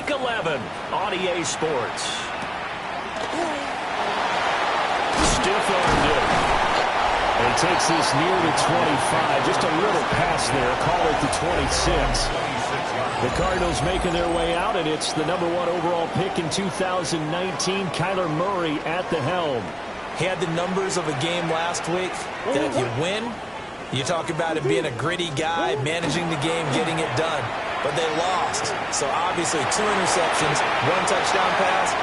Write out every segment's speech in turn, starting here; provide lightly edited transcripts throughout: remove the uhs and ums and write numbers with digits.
Week 11 on EA Sports. Stiff-armed it. And he takes this near the 25. Just a little pass there. Call it the 26. The Cardinals making their way out, and it's the #1 overall pick in 2019, Kyler Murray at the helm. He had the numbers of a game last week that if you win, you talk about him being a gritty guy, managing the game, getting it done. But they lost. So obviously 2 interceptions, 1 touchdown pass,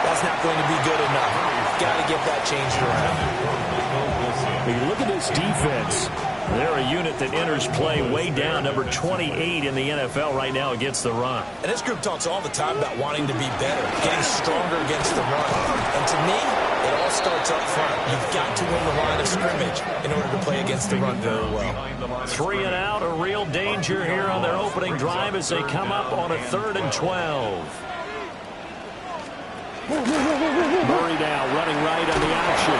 that's not going to be good enough. Got to get that changed around. When you look at this defense, they're a unit that enters play way down, number 28 in the NFL right now against the run. And this group talks all the time about wanting to be better, getting stronger against the run. And to me, it all starts up front. You've got to win the line of scrimmage in order to play against the run very well. 3 and out, a real danger here on their opening drive as they come up on a 3rd and 12. Murray now running right on the option.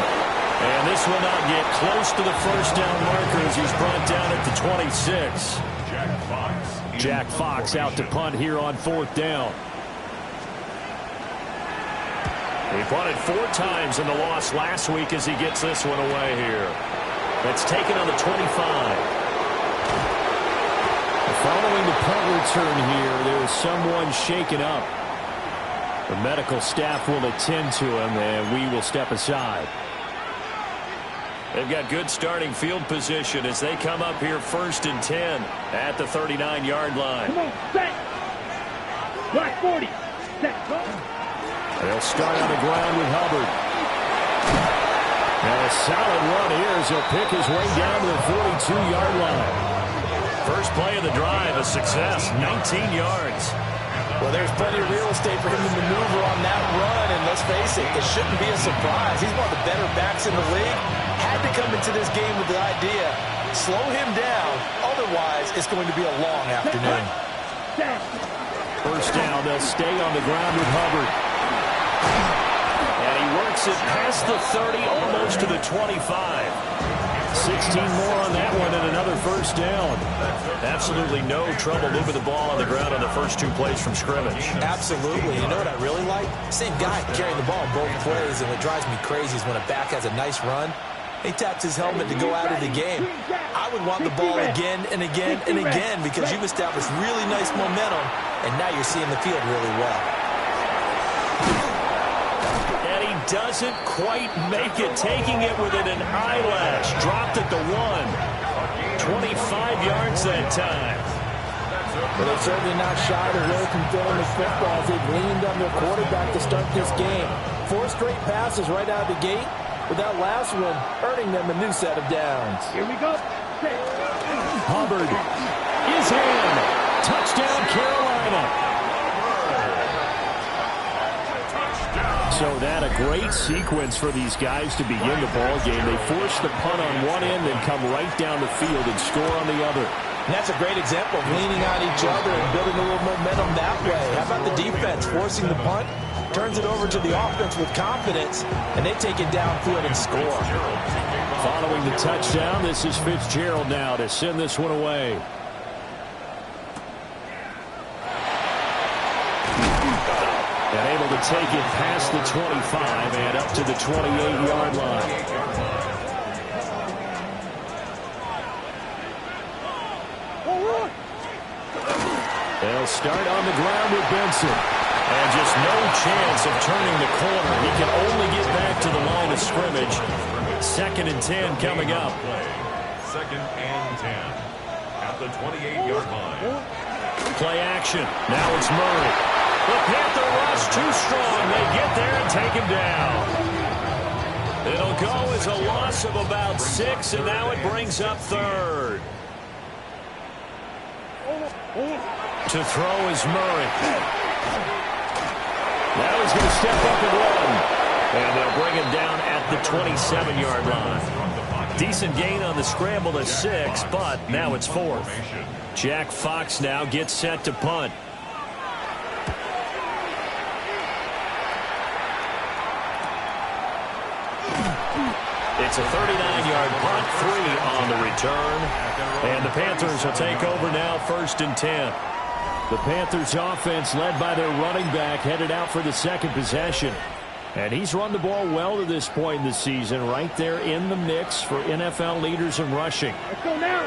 And this will not get close to the first down marker as he's brought down at the 26. Jack Fox out to punt here on 4th down. He punted 4 times in the loss last week as he gets this one away here. That's taken on the 25. Following the punt return here, there's someone shaken up. The medical staff will attend to him, and we will step aside. They've got good starting field position as they come up here 1st and 10 at the 39-yard line. Come on, set. Black 40. Set. Go. They'll start on the ground with Hubbard. And a solid run here as he'll pick his way down to the 42-yard line. First play of the drive, a success, 19 yards. Well, there's plenty of real estate for him to maneuver on that run, and let's face it, it shouldn't be a surprise. He's one of the better backs in the league. Had to come into this game with the idea, slow him down, otherwise it's going to be a long afternoon. First down, they'll stay on the ground with Hubbard. And he works it past the 30, almost to the 25. 16 more on that one and another first down. Absolutely no trouble moving the ball on the ground on the first 2 plays from scrimmage. Absolutely. You know what I really like? Same guy carrying the ball in both plays, and what drives me crazy is when a back has a nice run, he taps his helmet to go out of the game. I would want the ball again and again and again because you've established really nice momentum, and now you're seeing the field really well. Doesn't quite make it, taking it within an eyelash. Dropped at the 1. 25 yards that time. But they're certainly not shy to roll from throwing the football as they've leaned on their quarterback to start this game. 4 straight passes right out of the gate, with that last one earning them a new set of downs. Here we go. Hubbard is in. Touchdown, Carolina. So that a great sequence for these guys to begin the ball game. They force the punt on one end and come right down the field and score on the other. And that's a great example of leaning on each other and building a little momentum that way. How about the defense forcing the punt? Turns it over to the offense with confidence, and they take it downfield and score. Following the touchdown, this is Fitzgerald now to send this one away. And able to take it past the 25 and up to the 28-yard line. They'll start on the ground with Benson. And just no chance of turning the corner. He can only get back to the line of scrimmage. 2nd and 10 coming up. 2nd and 10 at the 28-yard line. Play action. Now it's Murray. The Panther rush too strong. They get there and take him down. It'll go as a loss of about 6, and now it brings up 3rd. To throw is Murray. Now he's going to step up and run. And they'll bring him down at the 27-yard line. Decent gain on the scramble to 6, but now it's 4th. Jack Fox now gets set to punt. It's a 39-yard punt, 3 on the return. And the Panthers will take over now 1st and 10. The Panthers offense led by their running back headed out for the second possession. And he's run the ball well to this point in the season, right there in the mix for NFL leaders in rushing. Let's go now.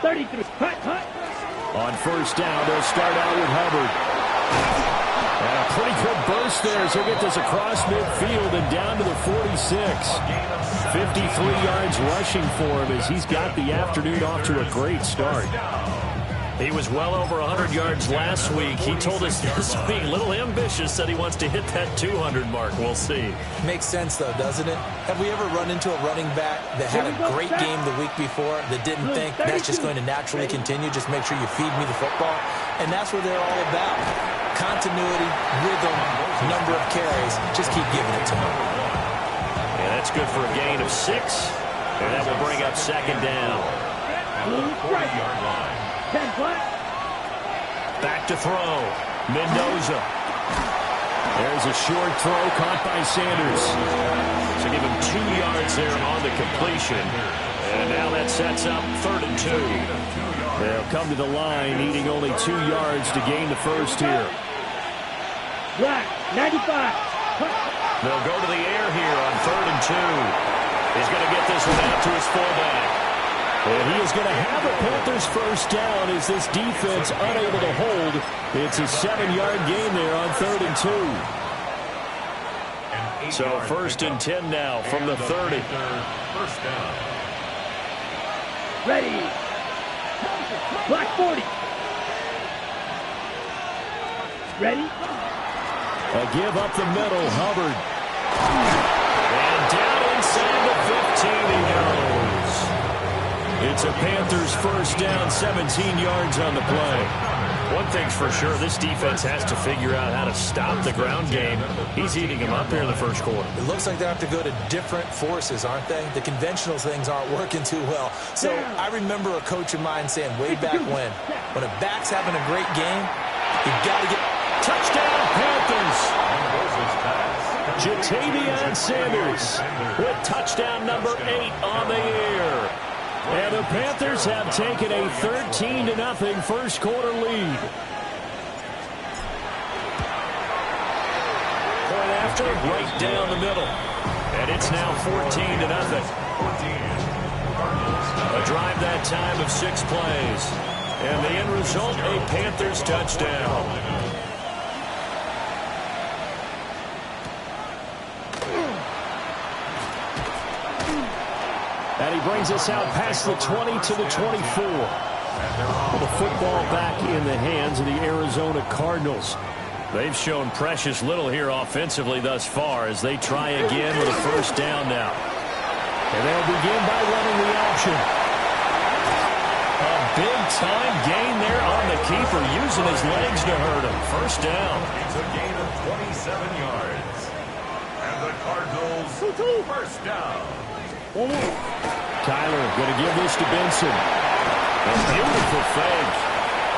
33. Hut, hut. On first down, they'll start out with Hubbard. And a pretty good burst there as he'll get this across midfield and down to the 46. 53 yards rushing for him as he's got the afternoon off to a great start. He was well over 100 yards last week. He told us this being a little ambitious, said he wants to hit that 200 mark. We'll see. Makes sense, though, doesn't it? Have we ever run into a running back that had a great game the week before that didn't think that's just going to naturally continue? Just make sure you feed me the football. And that's what they're all about. Continuity, rhythm, number of carries. Just keep giving it to them. And that's good for a gain of 6. And that will bring up second down. 40-yard line. 10 flat. Back to throw. Mendoza. There's a short throw caught by Sanders. So give him 2 yards there on the completion. And now that sets up 3rd and 2. They'll come to the line needing only 2 yards to gain the first here. Black, 95. They'll go to the air here on 3rd and 2. He's going to get this one out to his fullback. And he is going to have a Panthers first down as this defense unable to hold. It's a 7-yard gain there on 3rd and 2. So 1st and 10 now from the 30. First down. Ready. Black 40. Ready. A give up the middle, Hubbard. And down inside the 15 he goes. It's a Panthers first down, 17 yards on the play. One thing's for sure, this defense has to figure out how to stop the ground game. He's eating them up here in the first quarter. It looks like they have to go to different forces, aren't they? The conventional things aren't working too well. So I remember a coach of mine saying way back when a back's having a great game, you've got to get... Touchdown, Panthers! Jatavion Sanders with touchdown number 8 on the year. And the Panthers have taken a 13-0 first quarter lead. Point after, right down the middle. And it's now 14-0. A drive that time of 6 plays. And the end result, a Panthers touchdown. And he brings us out past the 20 to the 24. The football back in the hands of the Arizona Cardinals. They've shown precious little here offensively thus far as they try again with a first down now. And they'll begin by running the option. A big-time gain there on the keeper, using his legs to hurt him. First down. It's a gain of 27 yards. And the Cardinals first down. Tyler going to give this to Benson. A beautiful fake.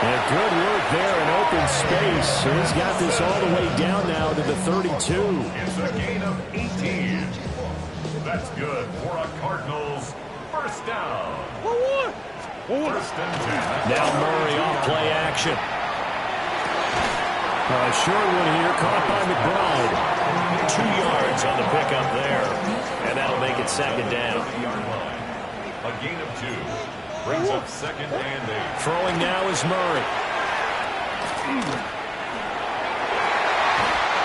And good work there in open space. So he's got this all the way down now to the 32. It's a gain of 18. That's good for a Cardinals first down. First and 10. Now Murray off play action. A short one here caught by McBride. 2 yards on the pickup there. And that'll make it second down. A gain of 2. Brings up 2nd and 8. Throwing now is Murray.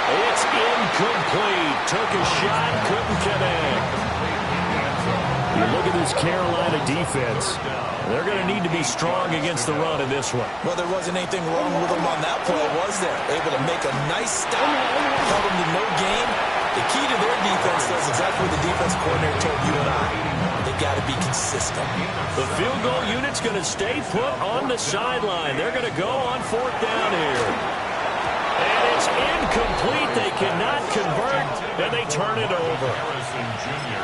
It's incomplete. Took a shot, couldn't connect. You look at this Carolina defense. They're going to need to be strong against the run in this one. Well, there wasn't anything wrong with them on that play, was there? Able to make a nice stop. Held them to no gain. The key to their defense is exactly what the defense coordinator told you and I. They got to be consistent. The field goal unit's going to stay put on the sideline. They're going to go on 4th down here. And it's incomplete. They cannot convert, and they turn it over.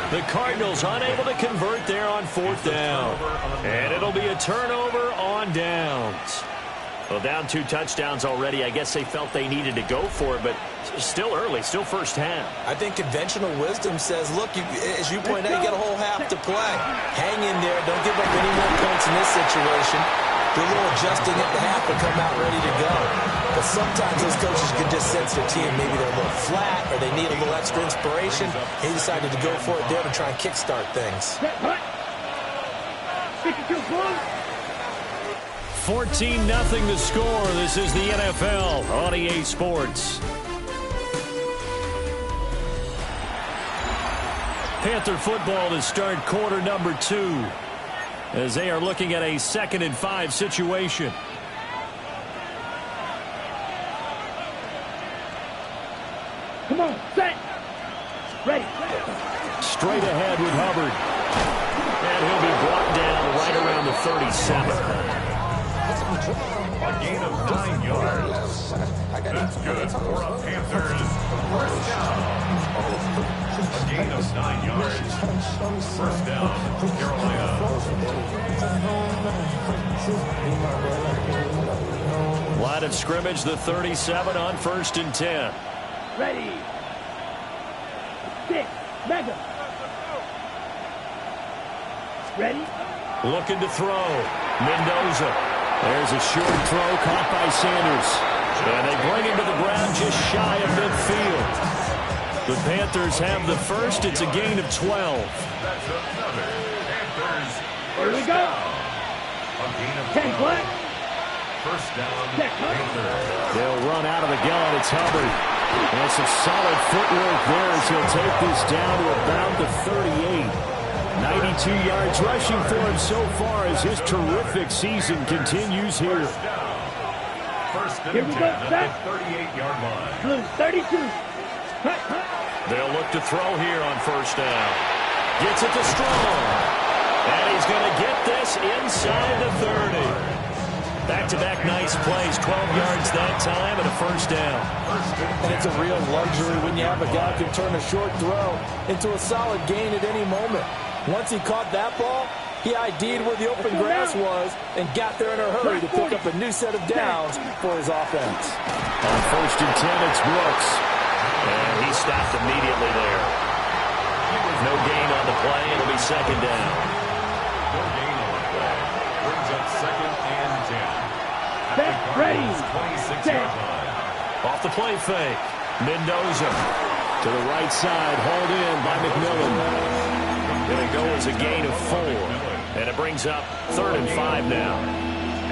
The Cardinals unable to convert there on 4th down. And it'll be a turnover on downs. Well, down 2 touchdowns already. I guess they felt they needed to go for it, but still early, still first half. I think conventional wisdom says, look, as you point out, you got a whole half to play. Hang in there. Don't give up any more points in this situation. do a little adjusting at the half and come out ready to go. But sometimes those coaches can just sense their team. Maybe they're a little flat or they need a little extra inspiration. He decided to go for it there to try and kickstart things. 14-0 the score. This is the NFL on EA Sports. Panther football to start quarter number 2 as they are looking at a 2nd and 5 situation. Come on, set. Ready. Straight ahead with Hubbard. And he'll be brought down right around the 37. A gain of 9 yards. That's good for a Panthers first down. A gain of 9 yards. First down, Carolina. Line of scrimmage, the 37 on 1st and 10. Ready. 6. Mega. Ready. Looking to throw. Mendoza. There's a short throw caught by Sanders. And they bring him to the ground just shy of midfield. The Panthers have the first. It's a gain of 12. That's another Panthers. Here we go. A gain of 10 black. First down, Panthers. They'll run out of the gun. It's Hubbard. And some solid footwork there as he'll take this down to about the 38. 92 yards rushing for him so far as his terrific season continues here. First and Here we 10 go, at set. the 38-yard line. Blue 32. Hut, hut. They'll look to throw here on first down. Gets it to Strong. And he's going to get this inside the 30. Back-to-back nice plays. 12 yards that time and a first down. And it's a real luxury when you have a guy who can turn a short throw into a solid gain at any moment. Once he caught that ball, he ID'd where the open grass was and got there in a hurry to pick up a new set of downs for his offense. On 1st and 10, it's Brooks. And he stopped immediately there. No gain on the play. It'll be 2nd down. No gain on the play. Brings up 2nd and 10. Set. Ready. 26-yard line. Off the play fake. Mendoza to the right side. Hauled in by McMillan. Going to go as a gain of 4. And it brings up 3rd and 5 now.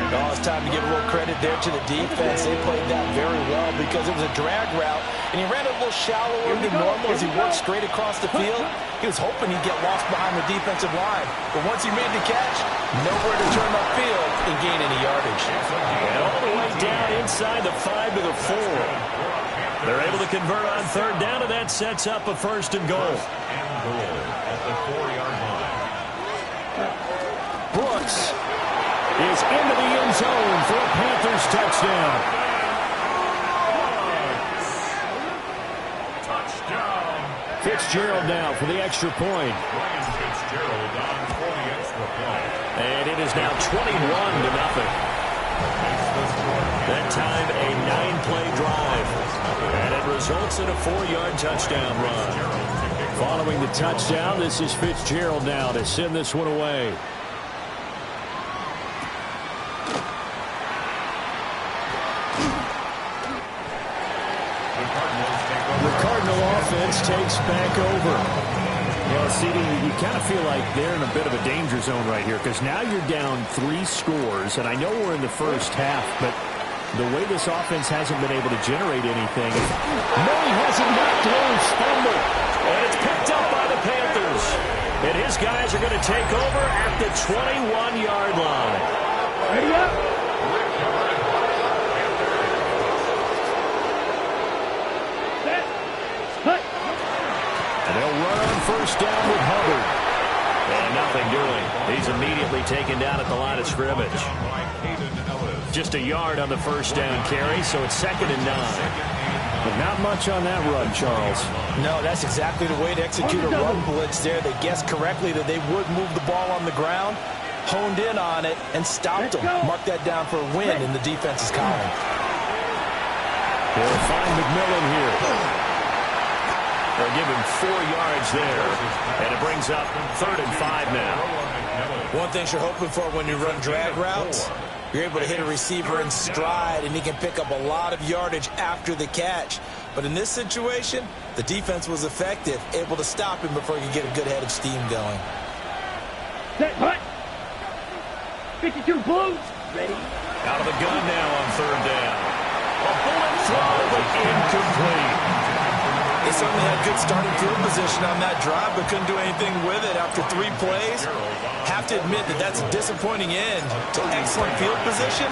Oh, it's time to give a little credit there to the defense. They played that very well because it was a drag route, and he ran it a little shallower than normal as he worked straight across the field. He was hoping he'd get lost behind the defensive line. But once he made the catch, nowhere to turn upfield and gain any yardage. And all the way down inside the 5 to the 4. They're able to convert on 3rd down, and that sets up a 1st and goal. And goal at the 4-yard line. Brooks is into the end zone for a Panthers touchdown. Touchdown. Fitzgerald now for the extra point. Ryan Fitzgerald on for the extra point. And it is now 21-0. That time a 9-play drive. And it results in a 4-yard touchdown run. Following the touchdown, this is Fitzgerald now to send this one away. The Cardinal offense takes back over. Well, CD, you kind of feel like they're in a bit of a danger zone right here because now you're down 3 scores, and I know we're in the first half, but the way this offense hasn't been able to generate anything. May has it knocked loose, fumble, and it's picked up by the Panthers. And his guys are going to take over at the 21-yard line. Ready up. Set. Hut. And they'll run on first down with Hubbard. And nothing doing. He's immediately taken down at the line of scrimmage. Just a yard on the first down carry, so it's 2nd and 9. But not much on that run, Charles. No, that's exactly the way to execute a run blitz there. They guessed correctly that they would move the ball on the ground, honed in on it, and stopped them. Mark that down for a win in the defense's column. They'll find McMillan here. They'll give him 4 yards there, and it brings up 3rd and 5 now. One thing you're hoping for when you run drag routes, You're able to hit a receiver in stride, and he can pick up a lot of yardage after the catch. But in this situation, the defense was effective, able to stop him before he could get a good head of steam going. Set, hut. 52 Blues. Ready. Out of the gun now on third down. A bullet throw, but incomplete. They certainly had good starting field position on that drive, but couldn't do anything with it after 3 plays. Have to admit that that's a disappointing end to excellent field position.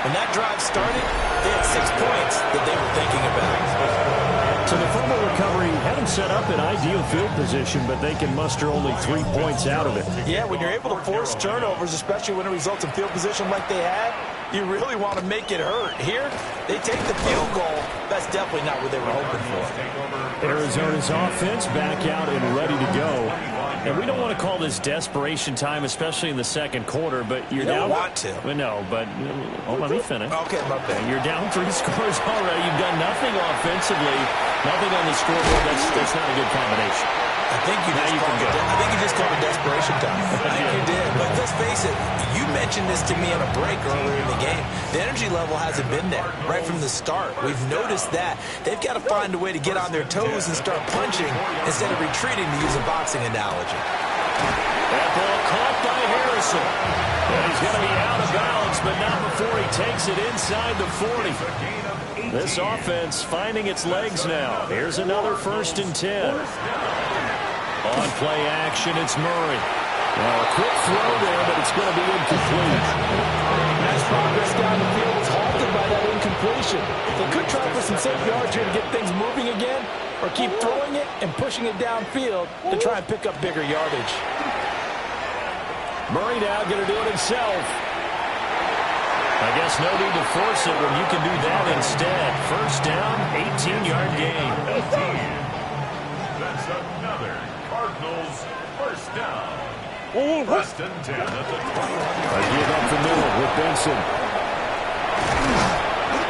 When that drive started, they had 6 points that they were thinking about. So the fumble recovery had them set up in ideal field position, but they can muster only 3 points out of it. Yeah, when you're able to force turnovers, especially when it results in field position like they had, you really want to make it hurt. Here, they take the field goal. That's definitely not what they were hoping for. Arizona's offense back out and ready to go. And we don't want to call this desperation time, especially in the second quarter, but you're down. You don't want to. Well, no, but let me finish. Okay, my bad. You're down 3 scores already. You've done nothing offensively, nothing on the scoreboard. That's not a good combination. I think you just called it desperation time. I think you did. But let's face it, you mentioned this to me on a break earlier in the game. The energy level hasn't been there right from the start. We've noticed that. They've got to find a way to get on their toes and start punching instead of retreating, to use a boxing analogy. That ball caught by Harrison. And he's going to be out of bounds, but not before he takes it inside the 40. This offense finding its legs now. Here's another 1st and 10. On play action, it's Murray. Well, a quick throw there, but it's going to be incomplete. Nice progress down the field was halted by that incompletion. They could try for some safe yards here to get things moving again, or keep throwing it and pushing it downfield to try and pick up bigger yardage. Murray now going to do it himself. I guess no need to force it when you can do that instead. 1st down, 18-yard gain. That's another Cardinals 1st down. 1st and 10 at the 20. A give up the middle with Benson.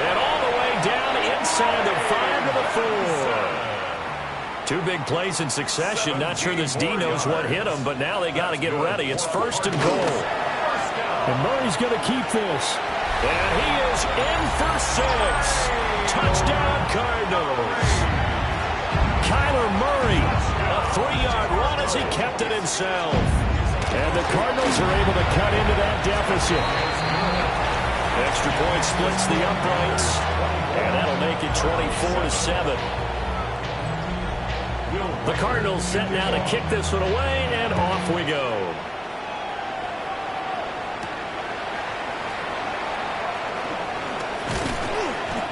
And all the way down inside the 5 to the 4. 2 big plays in succession. Not sure this D knows what hit him, but now they got to get ready. It's 1st and goal. And Murray's going to keep this. And he is in for 6. Touchdown, Cardinals. Kyler Murray, a 3-yard run as he kept it himself. And the Cardinals are able to cut into that deficit. Extra point splits the uprights. And that'll make it 24-7. The Cardinals set now to kick this one away, and off we go.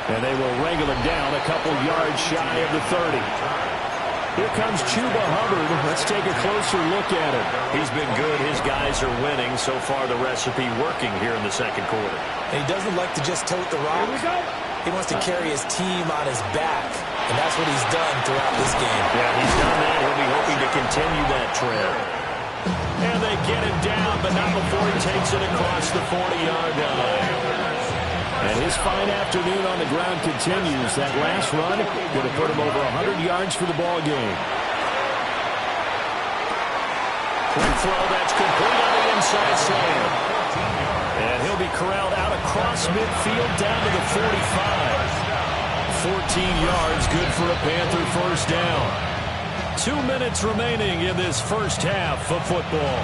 And they will wrangle him down a couple yards shy of the 30. Here comes Chuba Hubbard. Let's take a closer look at him. He's been good. His guys are winning. So far, the recipe working here in the second quarter. And he doesn't like to just tote the rock. He wants to carry his team on his back. And that's what he's done throughout this game. Yeah, he's done that. He'll be hoping to continue that trend. And they get him down, but not before he takes it across the 40-yard line. And his fine afternoon on the ground continues. That last run going to put him over 100 yards for the ball game. Quick throw, that's complete on the inside slant. And he'll be corralled out across midfield down to the 45. 14 yards, good for a Panther 1st down. 2 minutes remaining in this first half of football.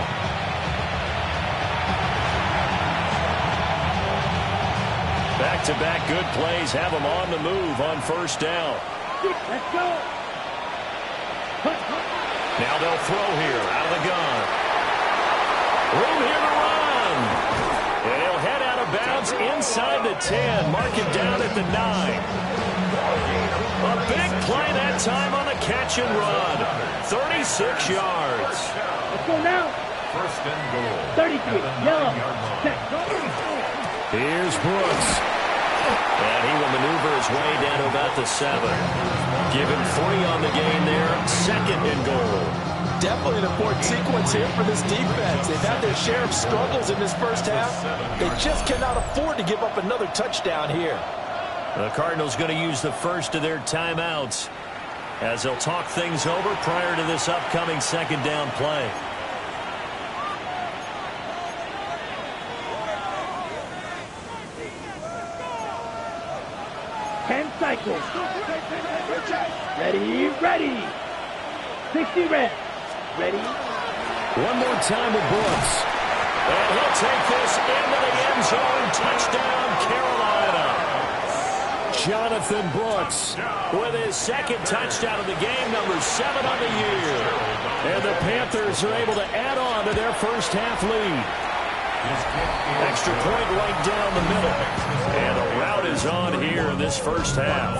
Back-to-back good plays have them on the move on 1st down. Let's go. Now they'll throw here out of the gun. Room here to run. And he'll head out of bounds inside the 10. Mark it down at the 9. A big play that time on the catch and run. 36 yards. Let's go now. 1st and goal. 33. Yellow. Set. Go. Here's Brooks. And he will maneuver his way down to about the 7. Give him 3 on the game there. 2nd and goal. Definitely an important sequence here for this defense. They've had their share of struggles in this first half. They just cannot afford to give up another touchdown here. The Cardinals going to use the first of their timeouts as they'll talk things over prior to this upcoming 2nd down play. 10 cycles. Ready, ready. 60 reps. Ready. One more time with Brooks. And he'll take this into the end zone. Touchdown, Carolina. Jonathan Brooks with his second touchdown of the game, number 7 on the year. And the Panthers are able to add on to their first half lead. Extra point right down the middle. And the route is on here in this first half.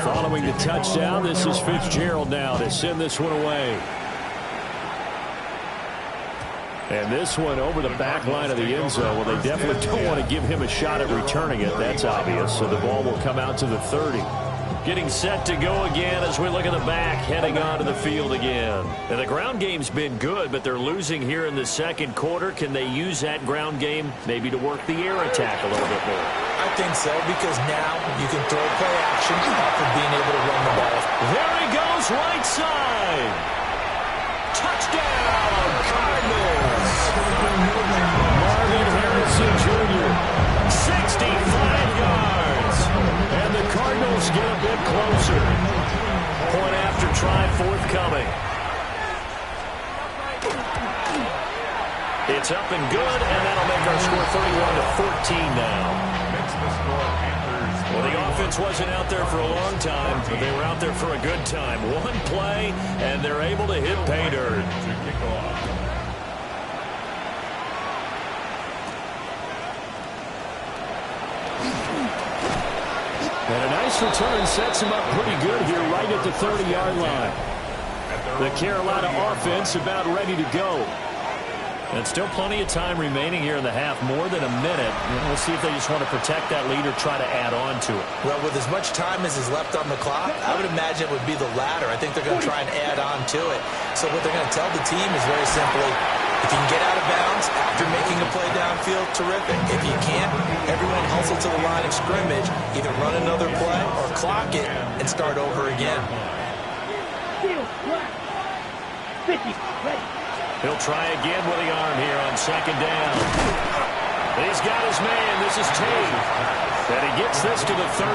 Following the touchdown, this is Fitzgerald now to send this one away. And this one over the back line of the end zone. Well, they definitely don't want to give him a shot at returning it. That's obvious. So the ball will come out to the 30. Getting set to go again as we look at the back, heading onto the field again. And the ground game's been good, but they're losing here in the second quarter. Can they use that ground game maybe to work the air attack a little bit more? I think so, because now you can throw play action after being able to run the ball. There he goes, right side. Touchdown, Cardinals. Marvin Harrison Jr., 65 yards. And the Cardinals get a bit closer. Point after try forthcoming. It's up and good, and that'll make our score 31-14 now. Well, the offense wasn't out there for a long time, but they were out there for a good time. One play, and they're able to hit pay dirt. And a nice return sets him up pretty good here right at the 30-yard line. The Carolina offense about ready to go. And still plenty of time remaining here in the half, more than a minute. We'll see if they just want to protect that lead or try to add on to it. Well, with as much time as is left on the clock, I would imagine it would be the latter. I think they're going to try and add on to it. So what they're going to tell the team is very simply, if you can get out of bounds after making a play downfield, terrific. If you can't, everyone hustle to the line of scrimmage, either run another play or clock it and start over again. 50, ready. He'll try again with the arm here on second down. He's got his man. This is Tate. And he gets this to the 35.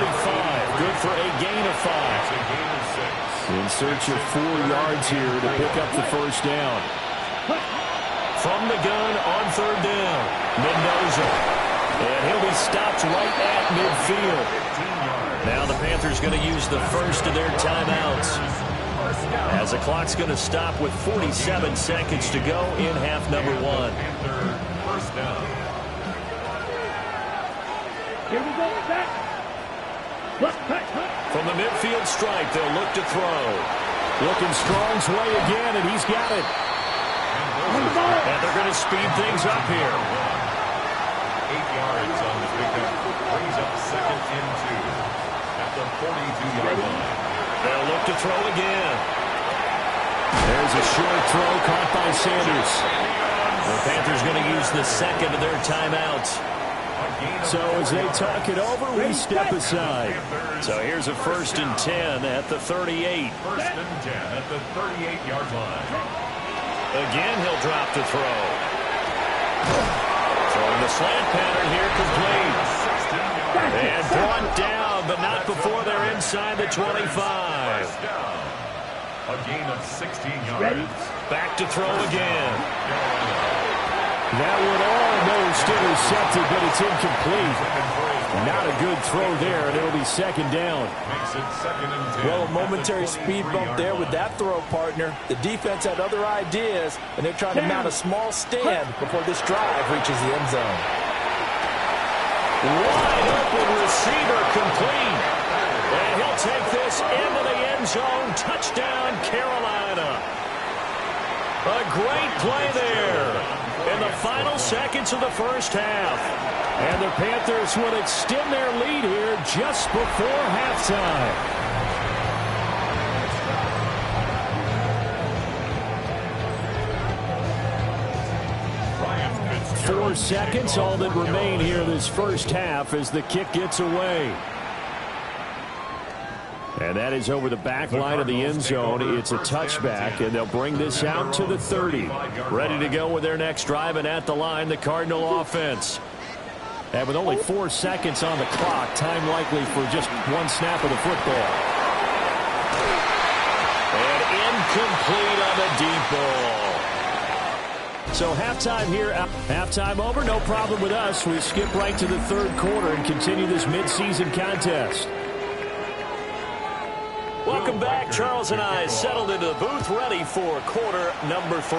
Good for a gain of 5. In search of 4 yards here to pick up the first down. From the gun on third down, Mendoza. And he'll be stopped right at midfield. Now the Panthers going to use the first of their timeouts, as the clock's going to stop with 47 seconds to go in half number 1. First down. Here we go, back. From the midfield stripe, they'll look to throw. Looking Strong's way again, and he's got it. And they're going to speed things up here. 8 yards on the pickup. Brings up second and 2 at the 42-yard line. They'll look to throw again. There's a short throw caught by Sanders. The Panthers going to use the second of their timeouts. So as they talk it over, we step aside. So here's a 1st and 10 at the 38. 1st and 10 at the 38-yard line. Again, he'll drop to throw. Throwing the slant pattern here complete. And brought down, but not before they're inside the 25. A gain of 16 yards. Back to throw again. That one almost intercepted, but it's incomplete. Not a good throw there, and it'll be second down. Makes it 2nd and 10. Well, a momentary speed bump there with that throw, partner. The defense had other ideas, and they're trying to mount a small stand before this drive reaches the end zone. Wide open receiver complete. And he'll take this into the end zone. Touchdown, Carolina. A great play there in the final seconds of the first half. And the Panthers will extend their lead here just before halftime. 4 seconds, all that remain here this first half as the kick gets away. And that is over the back line of the end zone. It's a touchback, and they'll bring this out to the 30. Ready to go with their next drive, and at the line, the Cardinal offense. And with only 4 seconds on the clock, time likely for just one snap of the football. And incomplete on the deep ball. So halftime here. Halftime over, no problem with us. We skip right to the third quarter and continue this midseason contest. Welcome back. Charles and I settled into the booth, ready for quarter number 3.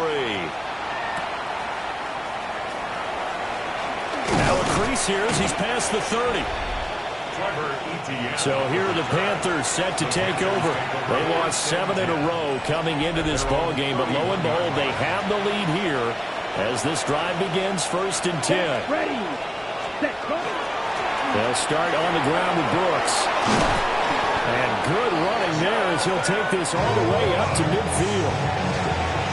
Now a crease here as he's past the 30. So here are the Panthers set to take over. They lost 7 in a row coming into this ball game, but lo and behold, they have the lead here as this drive begins. 1st and 10. They'll start on the ground with Brooks. And good running there as he'll take this all the way up to midfield.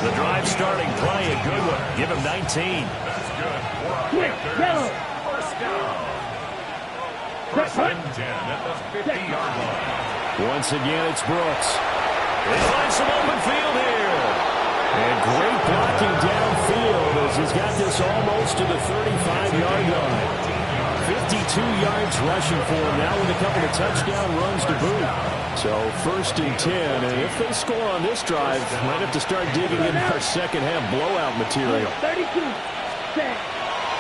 The drive starting play, a good one. Give him 19. That's good. First down. 1st and 10 at the 50-yard line. Once again, it's Brooks. They find some open field here. And great blocking downfield as he's got this almost to the 35-yard line. 52 yards rushing for him now with a couple of touchdown runs to boot. So 1st and 10, and if they score on this drive, might have to start digging into our second half blowout material. 32.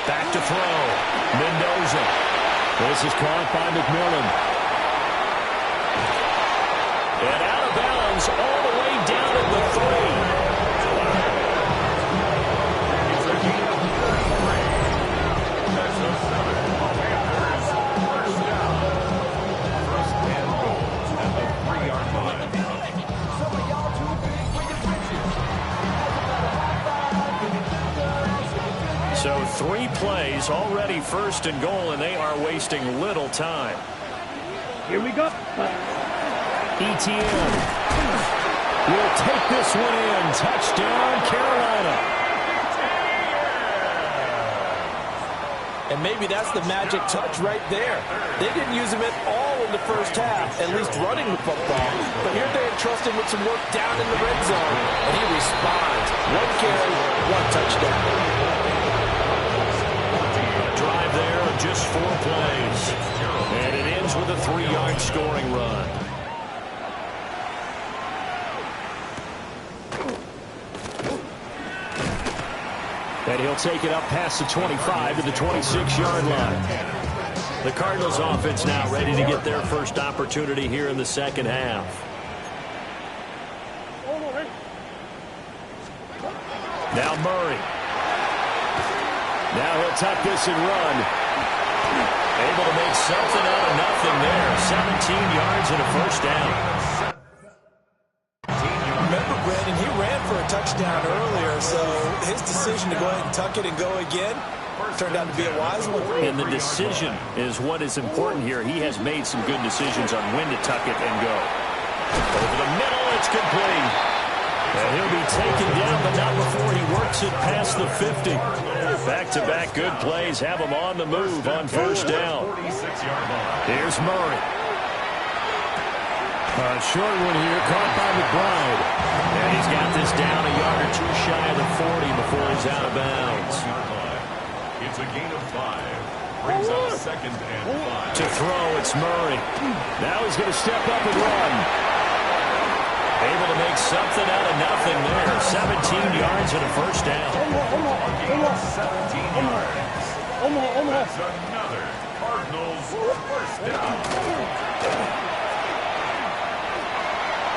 Back to throw. Mendoza. This is caught by McMillan. And out of bounds all the way down at the 3. It's a gain of 33. That's a 7. Panthers, first down. 1st and goal at the 3-yard line. So 3 plays, already 1st and goal, and they are wasting little time. Here we go. ETN will take this one in. Touchdown, Carolina. And maybe that's the magic touch right there. They didn't use him at all in the first half, at least running the football. But here they entrust him with some work down in the red zone, and he responds. 1 carry, 1 touchdown. Drive there of just 4 plays. And it ends with a 3-yard scoring run. And he'll take it up past the 25 to the 26-yard line. The Cardinals offense now ready to get their first opportunity here in the second half. Now Murray. Now he'll tuck this and run. Able to make something out of nothing there. 17 yards and a first down. Remember, Brandon, he ran for a touchdown earlier, so his decision to go ahead and tuck it and go again turned out to be a wise one. And the decision is what is important here. He has made some good decisions on when to tuck it and go. Over the middle, it's complete. And he'll be taken down, but not before he works it past the 50. Back-to-back good plays have him on the move on 1st down. Here's Murray. A short one here, caught by McBride. And he's got this down a yard or 2 shy of the 40 before he's out of bounds. It's a gain of 5. Brings up 2nd and 5. To throw, it's Murray. Now he's going to step up and run. Able to make something out of nothing there. 17 yards and a first down. 17 yards. That's another Cardinals first down.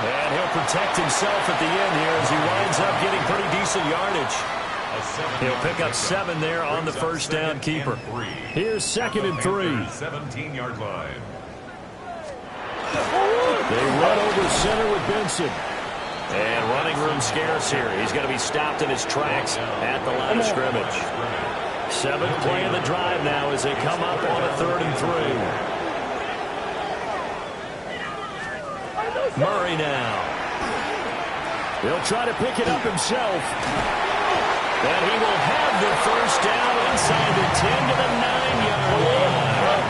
And he'll protect himself at the end here as he winds up getting pretty decent yardage. He'll pick up 7 there on the first down keeper. Here's 2nd and 3. 17-yard line. They run over center with Benson. And running room scarce here. He's going to be stopped in his tracks at the line of scrimmage. 7th play of the drive now as they come up on a 3rd and 3. Murray now. He'll try to pick it up himself. And he will have the first down inside the 10 to the 9-yard line.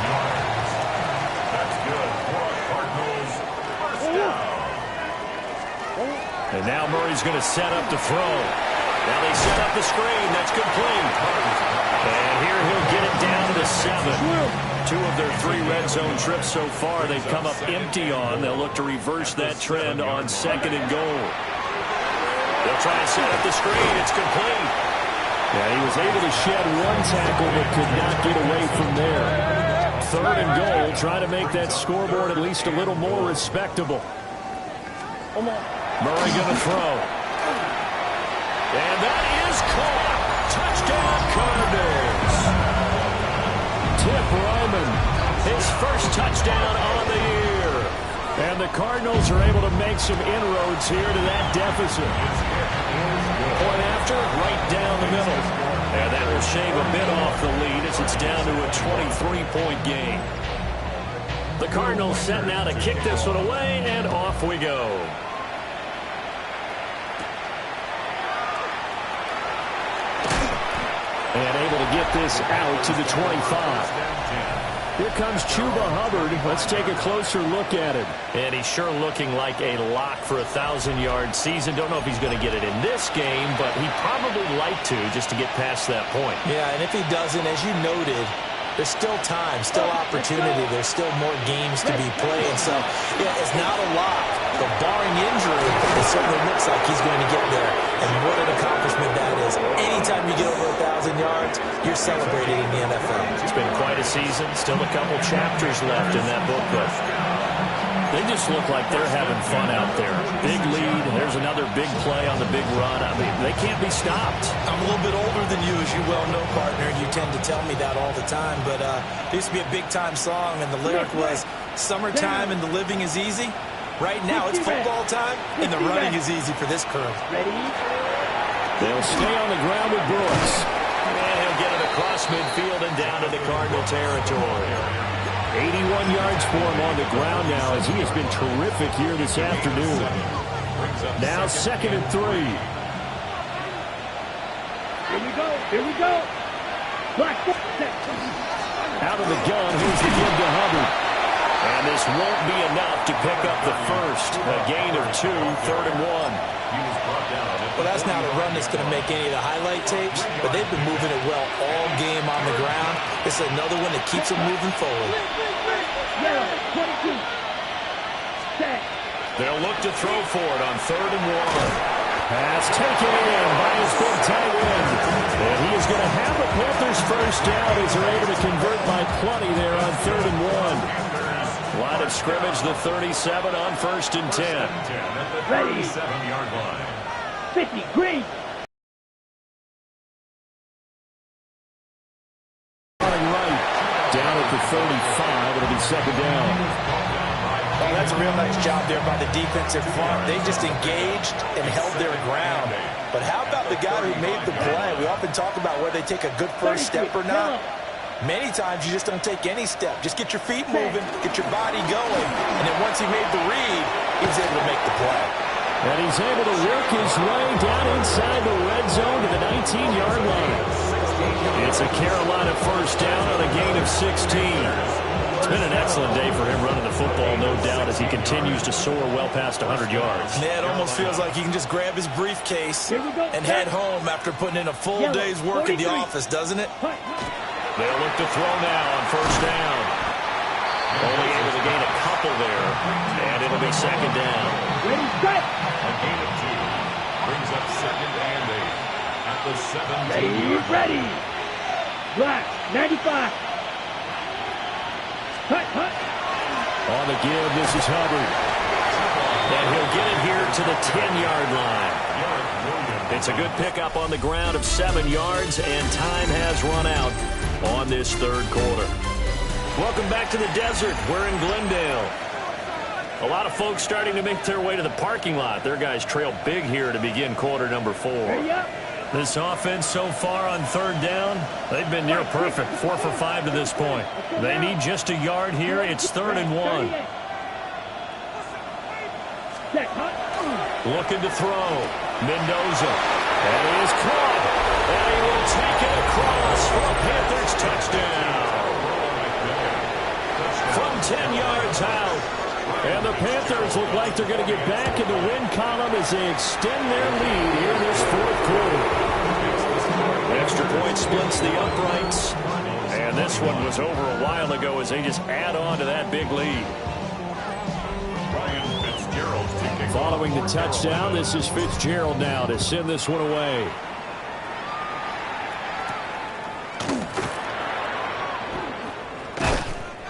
That's good for Cardinals first down. And now Murray's going to set up to throw. Now they set up the screen. That's complete. And here he'll get it down to the 7. 2 of their 3 red zone trips so far they've come up empty on. They'll look to reverse that trend on 2nd and goal. They'll try and set up the screen. It's complete. Yeah, he was able to shed 1 tackle but could not get away from there. 3rd and goal, trying to make that scoreboard at least a little more respectable. Murray going to throw. And that is caught. Touchdown Cardinals. Tip Roman, his first touchdown on the year. And the Cardinals are able to make some inroads here to that deficit. Point after, right down the middle. And that will shave a bit off the lead as it's down to a 23-point game. The Cardinals setting out to kick this one away, and off we go. And able to get this out to the 25. Here comes Chuba Hubbard. Let's take a closer look at him. And he's sure looking like a lock for a 1,000-yard season. Don't know if he's going to get it in this game, but he'd probably like to just to get past that point. Yeah, and if he doesn't, as you noted, there's still time, still opportunity. There's still more games to be played. So, yeah, it's not a lock. But barring injury, it certainly looks like he's going to get there. And what an accomplishment that is. Anytime you get over 1,000 yards, you're celebrated in the NFL. It's been quite a season. Still a couple chapters left in that book, but they just look like they're having fun out there. Big lead. There's another big play on the big run. I mean, they can't be stopped. I'm a little bit older than you, as you well know, partner, and you tend to tell me that all the time. But there used to be a big-time song, and the lyric was, "Summertime and the living is easy." Right now, it's football time, and the running is easy for this crew. They'll stay on the ground with Brooks. And he'll get it across midfield and down to the Cardinal territory. 81 yards for him on the ground now as he has been terrific here this afternoon. Now 2nd and 3. Here we go. Here we go. Out of the gun, here's the give to Hubbard. And this won't be enough to pick up the first. A gain of 2, 3rd and 1. Well, that's not a run that's going to make any of the highlight tapes, but they've been moving it well all game on the ground. It's another one that keeps them moving forward. They'll look to throw for it on 3rd and 1. Pass taken in by his big tight end. And he is going to have the Panthers first down as they're able to convert by plenty there on 3rd and 1. Line of scrimmage, the 37 on 1st and 10. Ready. 37-yard line. 50, green. Right, down at the 35, it'll be 2nd down. Well, that's a real nice job there by the defensive front. They just engaged and held their ground. But how about the guy who made the play? We often talk about whether they take a good first step or not. Many times you just don't take any step. Just get your feet moving, get your body going. And then once he made the read, he was able to make the play. And he's able to work his way down inside the red zone to the 19-yard line. It's a Carolina first down on a gain of 16. It's been an excellent day for him running the football, no doubt, as he continues to soar well past 100 yards. Yeah, it almost feels like he can just grab his briefcase and head home after putting in a full day's work at the office, doesn't it? They'll look to throw now on first down. Only able to gain a couple there, and it'll be 2nd down. Ready, set. A gain of 2 brings up 2nd and 8 at the 17-yard line. Ready. Black, 95. Cut. On the give, this is Hubbard. And he'll get it here to the 10-yard line. It's a good pickup on the ground of 7 yards, and time has run out on this 3rd quarter. Welcome back to the desert. We're in Glendale. A lot of folks starting to make their way to the parking lot. Their guys trail big here to begin quarter number 4. This offense so far on 3rd down, they've been near perfect. 4 for 5 to this point. They need just a yard here. It's 3rd and 1. Looking to throw. Mendoza. And he is caught. And he will take it across for a Panthers touchdown. From 10 yards out. And the Panthers look like they're going to get back in the win column as they extend their lead here in this 4th quarter. Extra point splits the uprights. And this one was over a while ago as they just add on to that big lead. Following the touchdown, this is Fitzgerald now to send this one away.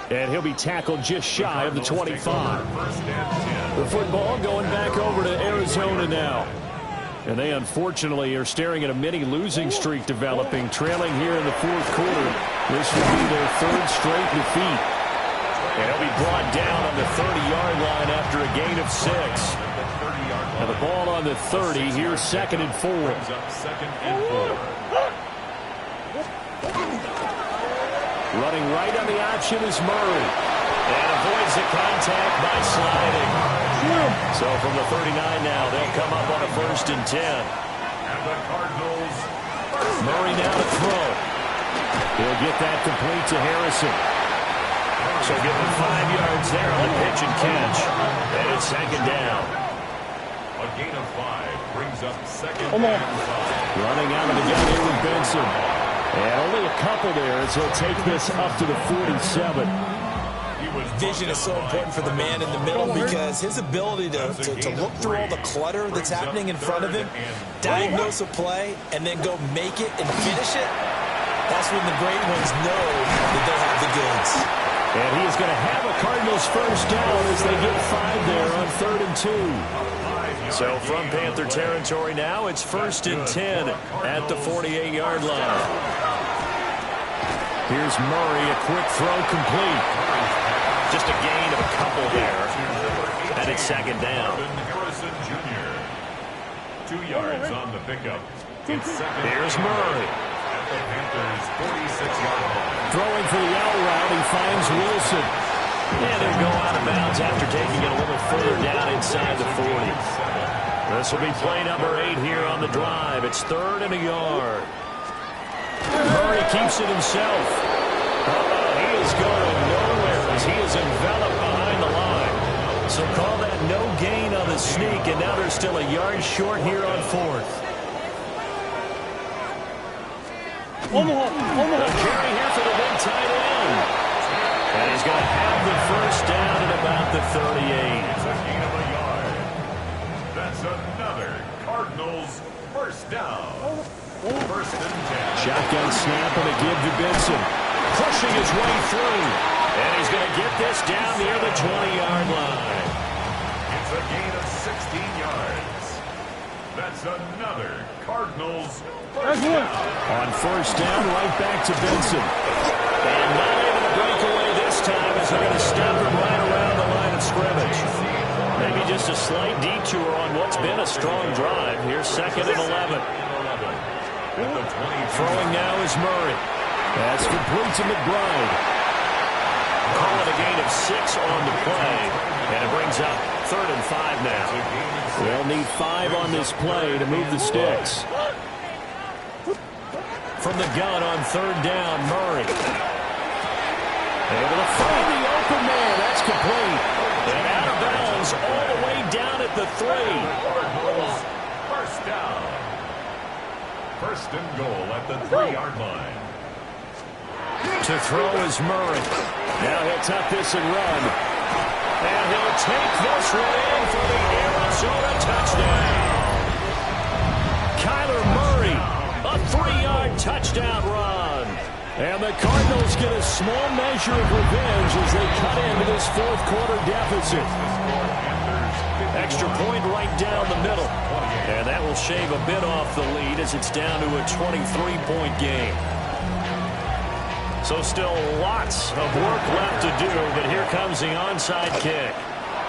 And he'll be tackled just shy of the 25. The football going back over to Arizona now. And they unfortunately are staring at a mini losing streak developing, trailing here in the fourth quarter. This will be their third straight defeat. And he'll be brought down on the 30-yard line after a gain of 6. And the ball on the 30, here's 2nd and 4. Running right on the option is Murray. And avoids the contact by sliding. So from the 39 now, they'll come up on a 1st and 10. And the Cardinals. Murray now to throw. He'll get that complete to Harrison. So give him 5 yards there on the pitch and catch. And it's 2nd down. A gain of 5 brings up 2nd and 5. Running out of the gun here with Benson. And only a couple there as he'll take this up to the 47. Vision is so important for the man in the middle because his ability to look through all the clutter that's happening in front of him, diagnose a play, and then go make it and finish it, that's when the great ones know that they have the goods. And he is going to have a Cardinals first down as they get 5 there on 3rd and 2. So from Panther territory now, it's 1st and 10 at the 48-yard line. Here's Murray, a quick throw complete. Just a gain of a couple there. And it's 2nd down. Harrison Jr. 2 yards on the pickup. It's 2nd. Here's Murray. At the Panthers' 46-yard line. Throwing for the out route, he finds Wilson. And he'll go out of bounds after taking it a little further down inside the 40. This will be play number 8 here on the drive. It's 3rd and a yard. Murray keeps it himself. He is going nowhere as he is enveloped behind the line. So call that no gain on the sneak, and now they're still a yard short here on 4th. A carry here for the big tight end. And he's going to have the first down at about the 38. It's a gain of a yard. That's another Cardinals first down. 1st and 10. Shotgun snap and a give to Benson. Pushing his way through. And he's going to get this down near the 20-yard line. It's a gain of 16 yards. That's another Cardinals first down. On 1st down, right back to Benson. And not able to break away this time as they're going to stop him right around the line of scrimmage. Maybe just a slight detour on what's been a strong drive. Here's 2nd and 11. Throwing now is Murray. That's complete to McBride. Call it a gain of 6 on the play. And it brings up 3rd and 5 now. They'll need 5 on this play to move the sticks. From the gun on 3rd down, Murray. Able to find the open man. That's complete. And out of bounds all the way down at the 3. First down. 1st and goal at the 3-yard line. To throw is Murray. Now he'll tuck this and run. And he'll take this one in for the Arizona touchdown. Kyler Murray, a 3-yard touchdown run. And the Cardinals get a small measure of revenge as they cut into this 4th quarter deficit. Extra point right down the middle. And that will shave a bit off the lead as it's down to a 23-point game. So still lots of work left to do, but here comes the onside kick.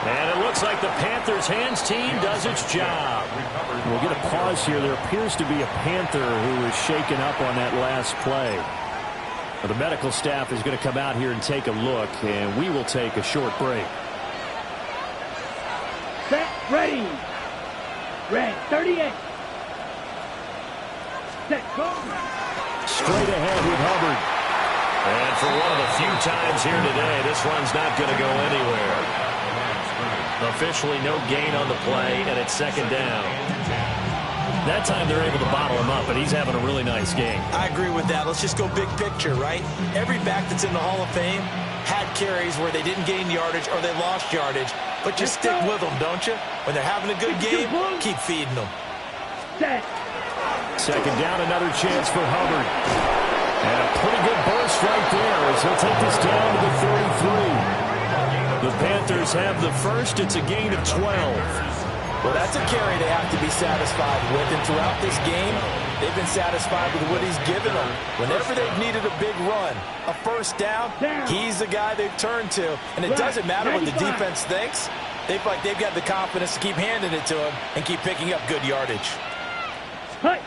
And it looks like the Panthers' hands team does its job. We'll get a pause here. There appears to be a Panther who is shaken up on that last play. But the medical staff is going to come out here and take a look, and we will take a short break. Set, ready. Red, 38. Set, go. Straight ahead with Hubbard. And for one of the few times here today, this one's not going to go anywhere. Officially no gain on the play, and it's 2nd down. That time they're able to bottle him up, and he's having a really nice game. I agree with that. Let's just go big picture, right? Every back that's in the Hall of Fame had carries where they didn't gain yardage or they lost yardage. But you stick with them, don't you? When they're having a good game, keep feeding them. Second down, another chance for Hubbard. And a pretty good burst right there as he'll take this down to the 33. The Panthers have the first. It's a gain of 12. Well, that's a carry they have to be satisfied with. And throughout this game, they've been satisfied with what he's given them. Whenever they've needed a big run, a first down, he's the guy they've turned to. And it doesn't matter what the defense thinks. They feel like they've got the confidence to keep handing it to him and keep picking up good yardage. Right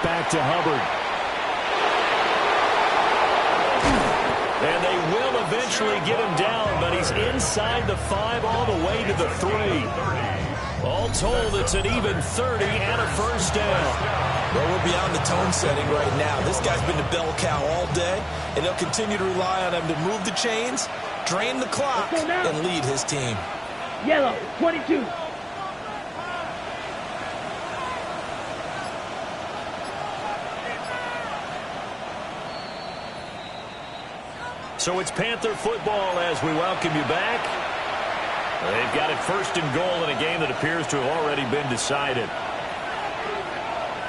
back to Hubbard. And they will eventually get him down, but he's inside the 5 all the way to the 3. All told, it's an even 30 and a first down. Well, we're beyond the tone setting right now. This guy's been the bell cow all day, and he'll continue to rely on him to move the chains, drain the clock, and lead his team. Yellow, 22. So it's Panther football as we welcome you back. They've got it first and goal in a game that appears to have already been decided.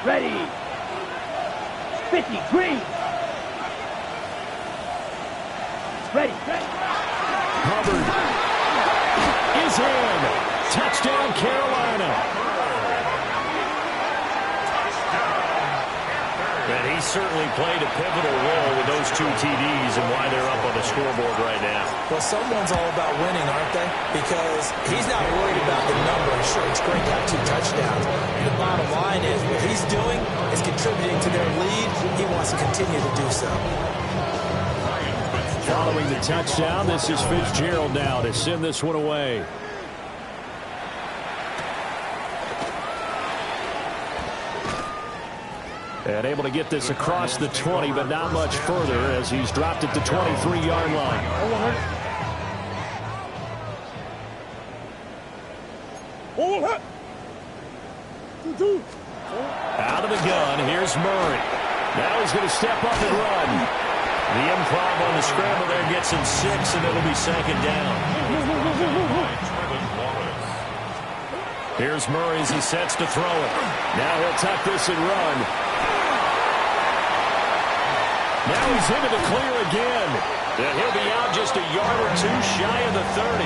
Ready. 50, green. Ready. Hubbard is in. Touchdown, Carolina. And he certainly played a pivotal role with those 2 TDs and why they're up on the scoreboard right now. Well, someone's all about winning, aren't they? Because he's not worried about the numbers. Sure, it's great to have 2 touchdowns. The bottom line is what he's doing is contributing to their lead. He wants to continue to do so. Following the touchdown, this is Fitzgerald now to send this one away. And able to get this across the 20, but not much further as he's dropped at the 23-yard line. Out of the gun, here's Murray. Now he's going to step up and run. The improv on the scramble there gets him 6, and it'll be second down. Here's Murray as he sets to throw it. Now he'll tuck this and run. Now he's into the clear again. And he'll be out just a yard or 2 shy of the 30.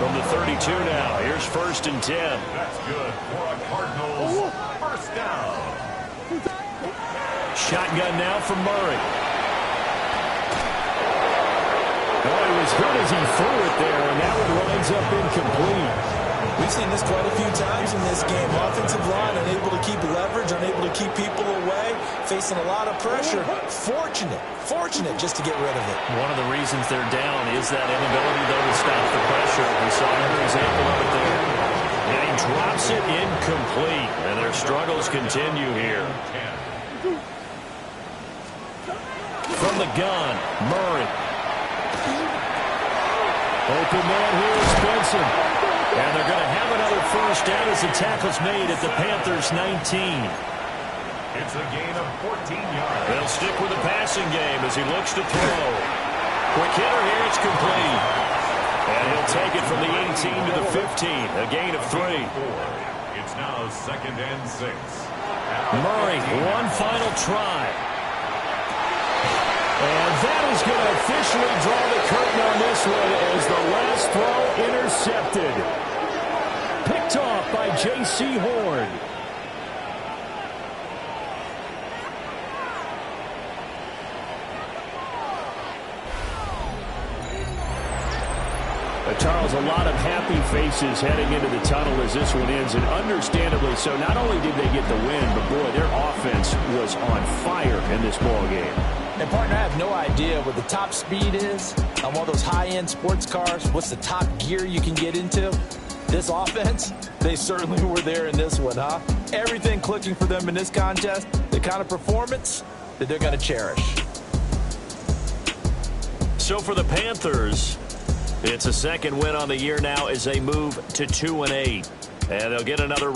From the 32 now. Here's first and 10. That's good for a Cardinals first down. Shotgun now from Murray. Oh, he was good as he threw it there, and that one winds up incomplete. We've seen this quite a few times in this game. Offensive line unable to keep leverage, unable to keep people away, facing a lot of pressure. Fortunate just to get rid of it. One of the reasons they're down is that inability, though, to stop the pressure. We saw another example of it there. And he drops it incomplete, and their struggles continue here. From the gun, Murray. Open man here is Benson. And they're going to have another first down as the tackle's made at the Panthers' 19. It's a gain of 14 yards. They'll stick with the passing game as he looks to throw. Quick hitter here, it's complete. And he'll take it from the 18 to the 15, a gain of 3. It's now second and 6. Murray, one final try. And that is going to officially draw the curtain on this one as the last throw intercepted. Picked off by J.C. Horn. Charles, a lot of happy faces heading into the tunnel as this one ends, and understandably so. Not only did they get the win, but boy, their offense was on fire in this ball game. And, partner, I have no idea what the top speed is on one of those high-end sports cars. What's the top gear you can get into? This offense, they certainly were there in this one, huh? Everything clicking for them in this contest, the kind of performance that they're going to cherish. So for the Panthers, it's a second win on the year now as they move to 2-8. And they'll get another